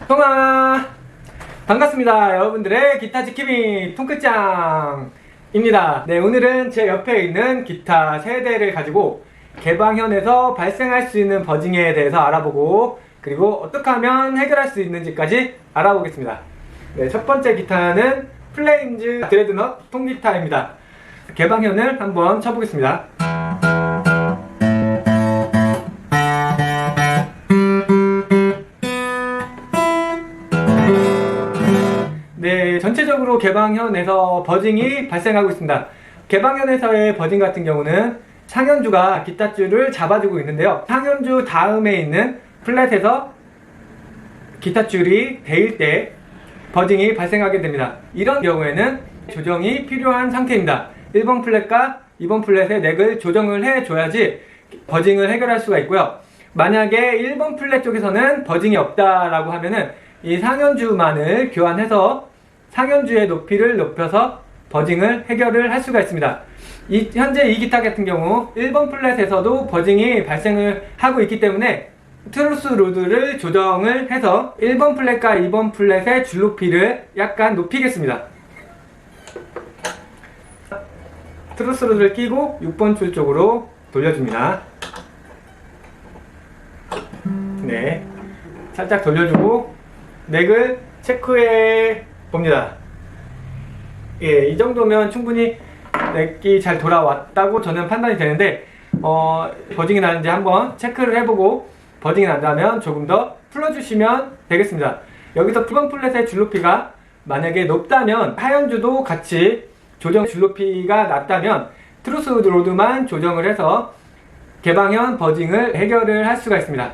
통화! 반갑습니다. 여러분들의 기타 지킴이 통크짱입니다. 네, 오늘은 제 옆에 있는 기타 3대를 가지고 개방현에서 발생할 수 있는 버징에 대해서 알아보고, 그리고 어떻게 하면 해결할 수 있는지까지 알아보겠습니다. 네, 첫 번째 기타는 플레임즈 드레드넛 통기타입니다. 개방현을 한번 쳐보겠습니다. 네, 전체적으로 개방현에서 버징이 발생하고 있습니다. 개방현에서의 버징 같은 경우는 상현주가 기타줄을 잡아주고 있는데요, 상현주 다음에 있는 플랫에서 기타줄이 데일 때 버징이 발생하게 됩니다. 이런 경우에는 조정이 필요한 상태입니다. 1번 플랫과 2번 플랫의 넥을 조정을 해줘야지 버징을 해결할 수가 있고요. 만약에 1번 플랫 쪽에서는 버징이 없다라고 하면은 이 상현주만을 교환해서 상현주의 높이를 높여서 버징을 해결을 할 수가 있습니다. 현재 이 기타 같은 경우 1번 플랫에서도 버징이 발생을 하고 있기 때문에 트루스 로드를 조정을 해서 1번 플랫과 2번 플랫의 줄 높이를 약간 높이겠습니다. 트루스 로드를 끼고 6번 줄 쪽으로 돌려줍니다. 네, 살짝 돌려주고 넥을 체크해 봅니다. 예, 이 정도면 충분히 넥이 잘 돌아왔다고 저는 판단이 되는데, 버징이 나는지 한번 체크를 해보고 버징이 난다면 조금 더 풀어주시면 되겠습니다. 여기서 2번 플랫의 줄 높이가 만약에 높다면 하현주도 같이 조정 줄 높이가 낮다면 트루스 로드만 조정을 해서 개방현 버징을 해결을 할 수가 있습니다.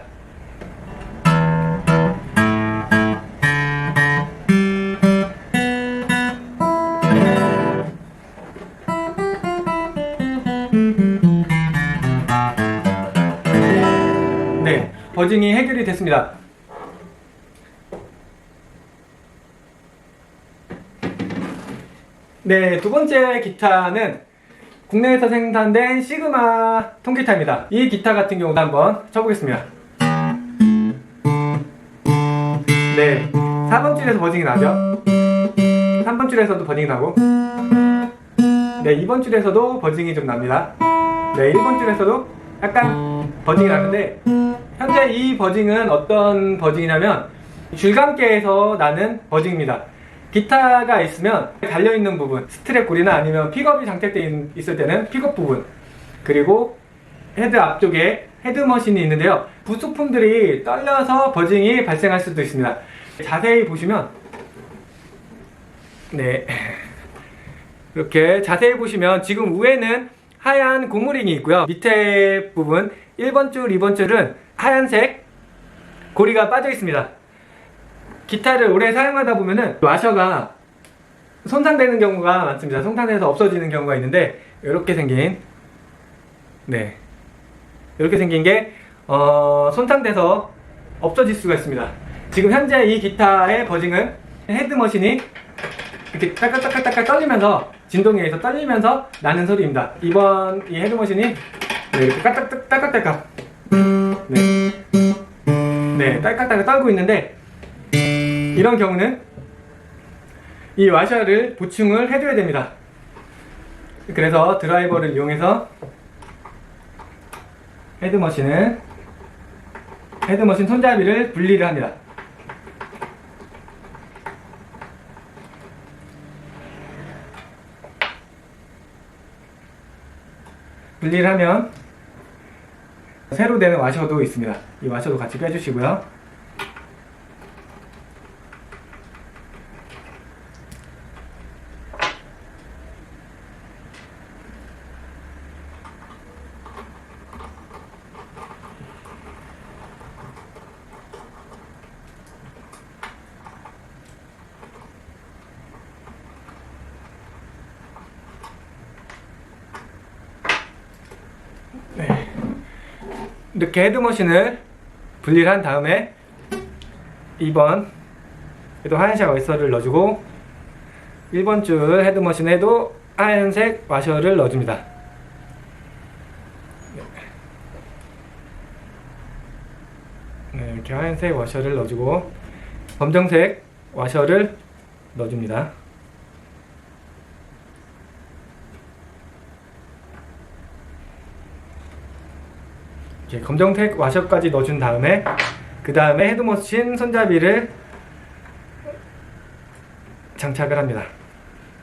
네, 버징이 해결이 됐습니다. 네, 두 번째 기타는 국내에서 생산된 시그마 통기타입니다. 이 기타 같은 경우도 한번 쳐보겠습니다. 네, 4번 줄에서 버징이 나죠. 3번 줄에서도 버징이 나고, 네, 2번 줄에서도 버징이 좀 납니다. 네, 1번 줄에서도 약간 버징이 나는데, 현재 이 버징은 어떤 버징이냐면 줄감개에서 나는 버징입니다. 기타가 있으면 달려있는 부분, 스트랩 고리나 아니면 픽업이 장착되어 있을 때는 픽업 부분, 그리고 헤드 앞쪽에 헤드머신이 있는데요, 부속품들이 떨려서 버징이 발생할 수도 있습니다. 자세히 보시면, 네, 이렇게 자세히 보시면 지금 위에는 하얀 고무링이 있고요, 밑에 부분 1번 줄, 2번 줄은 하얀색 고리가 빠져 있습니다. 기타를 오래 사용하다 보면은 와셔가 손상되는 경우가 많습니다. 손상돼서 없어지는 경우가 있는데, 이렇게 생긴, 네, 이렇게 생긴 게 손상돼서 없어질 수가 있습니다. 지금 현재 이 기타의 버징은 헤드머신이 이렇게 딸깍딸깍 떨리면서, 진동에 의해서 떨리면서 나는 소리입니다. 이번 이 헤드머신이 네, 이렇게 딸깍딸깍 네, 딸깍딸깍 떨고 있는데, 이런 경우는 이 와셔를 보충을 해줘야 됩니다. 그래서 드라이버를 이용해서 헤드머신 손잡이를 분리를 합니다. 분리를 하면 새로 되는 와셔도 있습니다. 이 와셔도 같이 빼주시고요. 네, 이렇게 헤드머신을 분리를 한 다음에 2번 에도 하얀색 와셔를 넣어주고, 1번 줄 헤드머신에도 하얀색 와셔를 넣어줍니다. 네, 이렇게 하얀색 워셔를 넣어주고 검정색 와셔를 넣어줍니다. 이렇게 검정색 와셔까지 넣어준 다음에 그 다음에 헤드머신 손잡이를 장착을 합니다.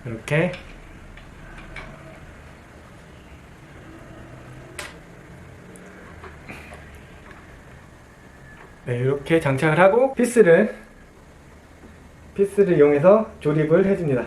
이렇게 네, 이렇게 장착을 하고 피스를 이용해서 조립을 해줍니다.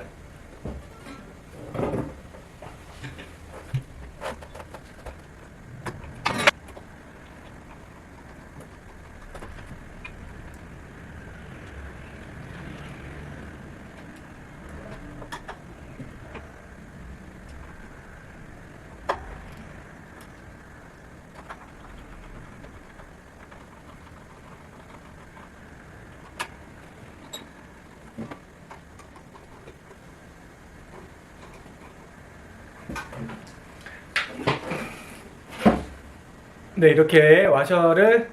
네, 이렇게 와셔를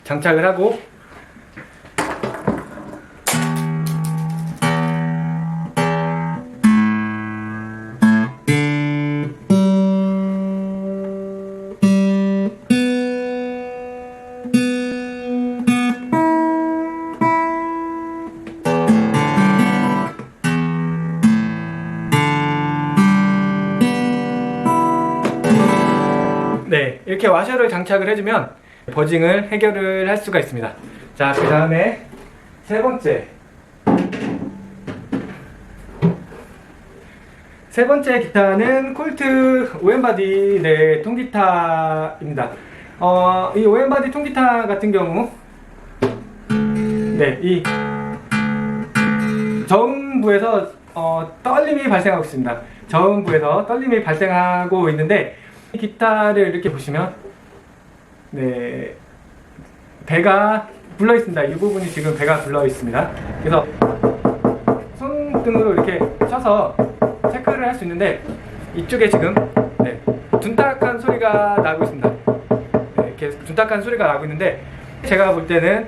장착을 하고 네, 이렇게 와셔를 장착을 해주면 버징을 해결을 할 수가 있습니다. 자, 그 다음에 세 번째 기타는 콜트 오엠바디 네, 통기타입니다. 이 오엠바디 통기타 같은 경우 네, 이 저음부에서 떨림이 발생하고 있습니다. 저음부에서 떨림이 발생하고 있는데 이 기타를 이렇게 보시면 네, 배가 불러 있습니다. 이 부분이 지금 배가 불러 있습니다. 그래서 손등으로 이렇게 쳐서 체크를 할 수 있는데 이쪽에 지금 네, 둔탁한 소리가 나고 있습니다. 네, 이렇게 둔탁한 소리가 나고 있는데 제가 볼 때는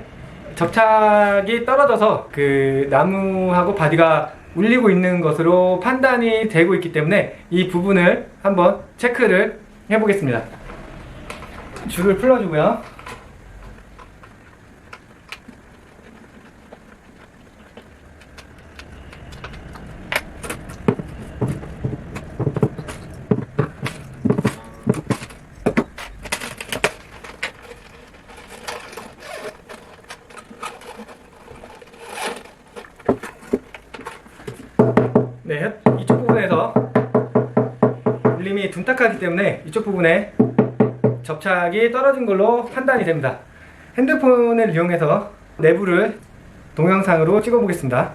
접착이 떨어져서 그 나무하고 바디가 울리고 있는 것으로 판단이 되고 있기 때문에 이 부분을 한번 체크를 해보겠습니다. 줄을 풀어주고요. 네, 이쪽 부분에서 울림이 둔탁하기 때문에 이쪽 부분에 접착이 떨어진 걸로 판단이 됩니다. 핸드폰을 이용해서 내부를 동영상으로 찍어 보겠습니다.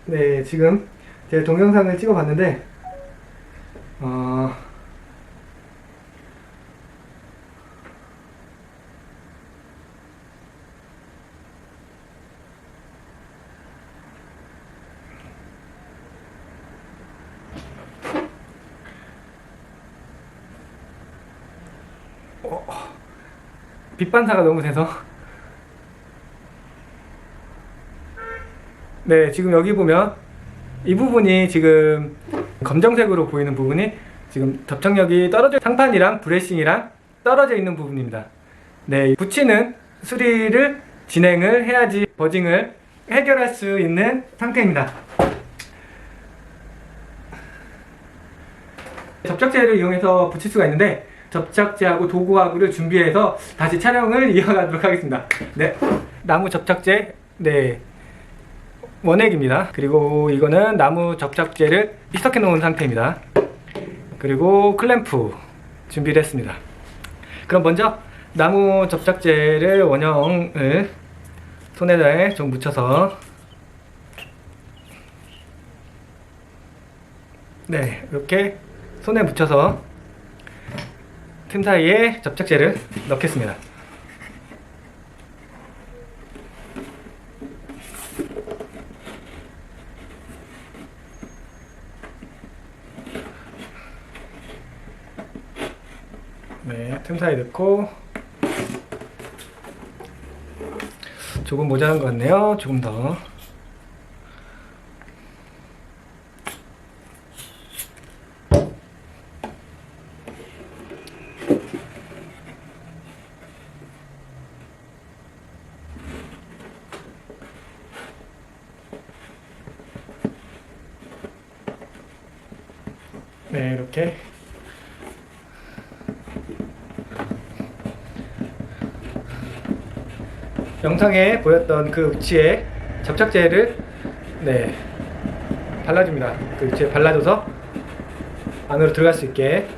네, 지금 제가 동영상을 찍어 봤는데 빛 반사가 너무 돼서 네, 지금 여기 보면 이 부분이 지금 검정색으로 보이는 부분이 지금 접착력이 떨어져 상판이랑 브레싱이랑 떨어져 있는 부분입니다. 네, 붙이는 수리를 진행을 해야지 버징을 해결할 수 있는 상태입니다. 접착제를 이용해서 붙일 수가 있는데 접착제하고 도구하고를 준비해서 다시 촬영을 이어가도록 하겠습니다. 네, 나무 접착제 네, 원액입니다. 그리고 이거는 나무 접착제를 희석해 놓은 상태입니다. 그리고 클램프 준비를 했습니다. 그럼 먼저 나무 접착제를 원형을 손에다 좀 묻혀서 네, 이렇게 손에 묻혀서 틈 사이에 접착제를 넣겠습니다. 네, 틈 사이 넣고 조금 모자란 것 같네요. 조금 더. 네, 이렇게 영상에 보였던 그 위치에 접착제를 발라줍니다. 그 위치에 발라줘서 안으로 들어갈 수 있게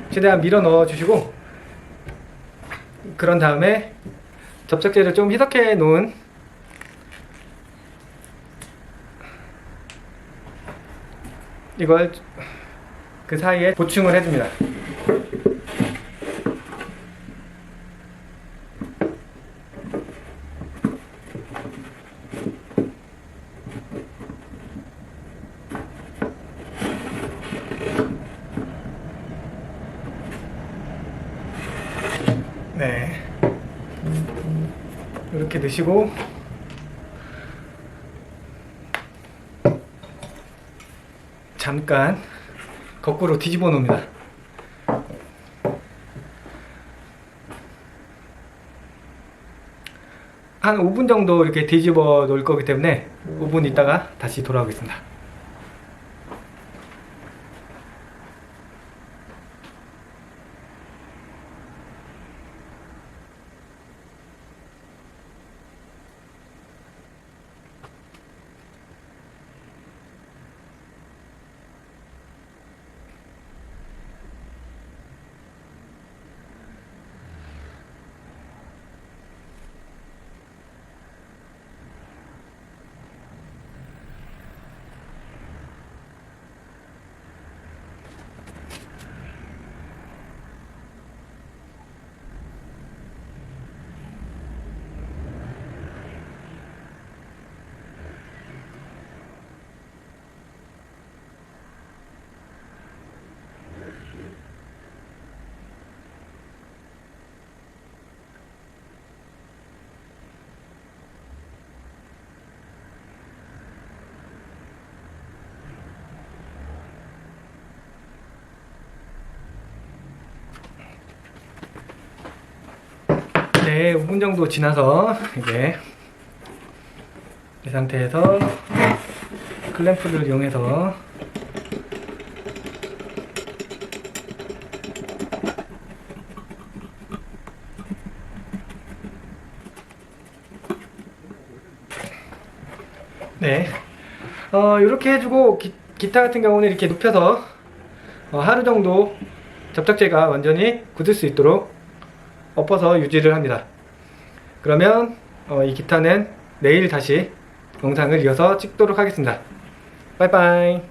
최대한 밀어 넣어 주시고, 그런 다음에 접착제를 좀 희석해 놓은 이걸 그 사이에 보충을 해줍니다. 네, 이렇게 넣으시고 잠깐 거꾸로 뒤집어 놓습니다. 한 5분 정도 이렇게 뒤집어 놓을 거기 때문에 5분 있다가 다시 돌아오겠습니다. 네, 5분 정도 지나서 이제 이 상태에서 클램프를 이용해서 네, 이렇게 해주고 기타 같은 경우는 이렇게 눕혀서 하루 정도 접착제가 완전히 굳을 수 있도록 엎어서 유지를 합니다. 그러면 이 기타는 내일 다시 영상을 이어서 찍도록 하겠습니다. 빠이빠이.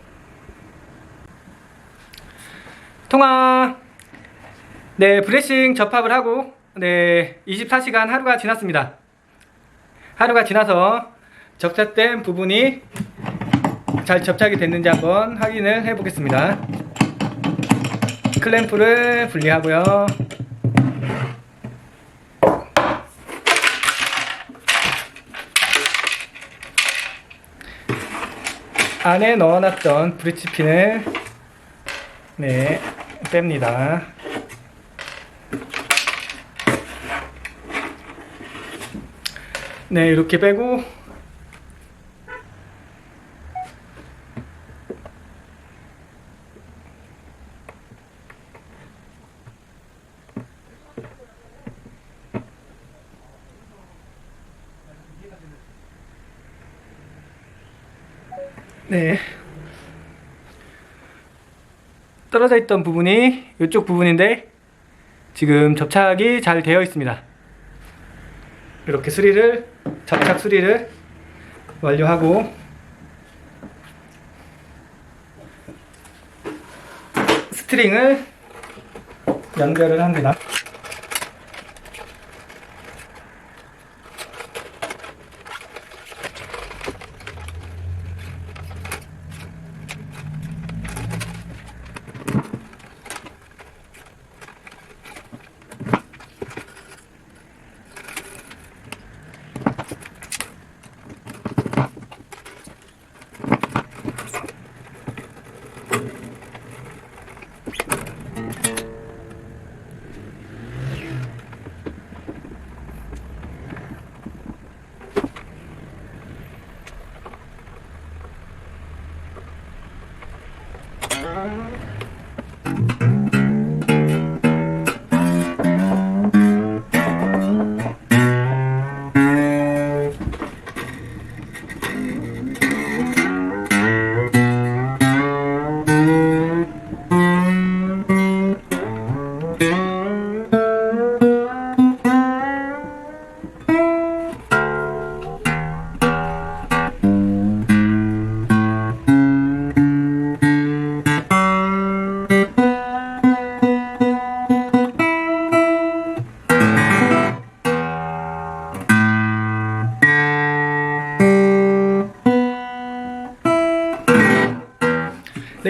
통화. 네, 브레싱 접합을 하고 24시간 하루가 지났습니다. 하루가 지나서 접착된 부분이 잘 접착이 됐는지 한번 확인을 해 보겠습니다. 클램프를 분리하고요. 안에 넣어놨던 브릿지핀을 뺍니다. 네, 이렇게 빼고 떨어져 있던 부분이 이쪽 부분인데 지금 접착이 잘 되어 있습니다. 이렇게 접착 수리를 완료하고 스트링을 연결을 합니다.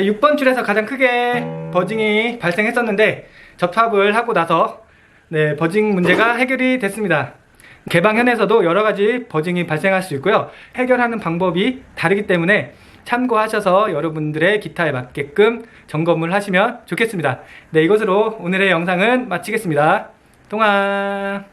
네, 6번 줄에서 가장 크게 버징이 발생했었는데 접합을 하고 나서 네, 버징 문제가 해결이 됐습니다. 개방현에서도 여러가지 버징이 발생할 수 있고요. 해결하는 방법이 다르기 때문에 참고하셔서 여러분들의 기타에 맞게끔 점검을 하시면 좋겠습니다. 네, 이것으로 오늘의 영상은 마치겠습니다. 동안